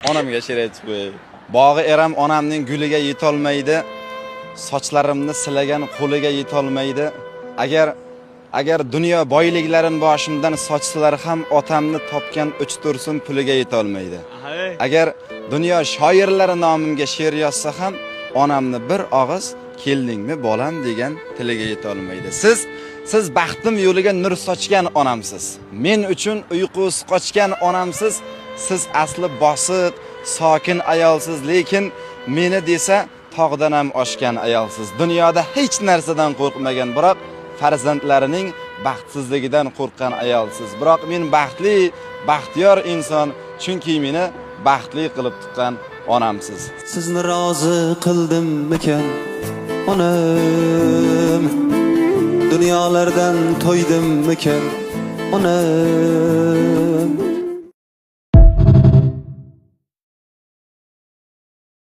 Onamga she'r aytib qo'yay. Bog'i eram onamning guliga yetolmaydi. Sochlarimni silagan qo'liga yetolmaydi. Agar dunyo boyliklarini boshimdan sochsalar ham otamni topgan uch tursun puliga yetolmaydi. Agar dunyo shoirlari nomimga she'r yozsa ham onamni bir og'iz keldingmi bolam degan tiliga yetolmaydi. Siz baxtim yo'liga nur sochgan onamsiz. Men uchun uyqusiz qochgan onamsiz. Siz asli bosiq, sokin ayolsiz, lekin meni desa tog'dan ham oshgan ayolsiz. Dunyoda hech narsadan qo'rqmagan, biroq farzandlarining baxtsizligidan qo'rqqan ayolsiz. Biroq men baxtli, baxtiyor inson, chunki meni baxtli qilib tuqqan onamsiz. Sizni rozi qildimmikan onam? Dunyolardan to'ydimmikan onam?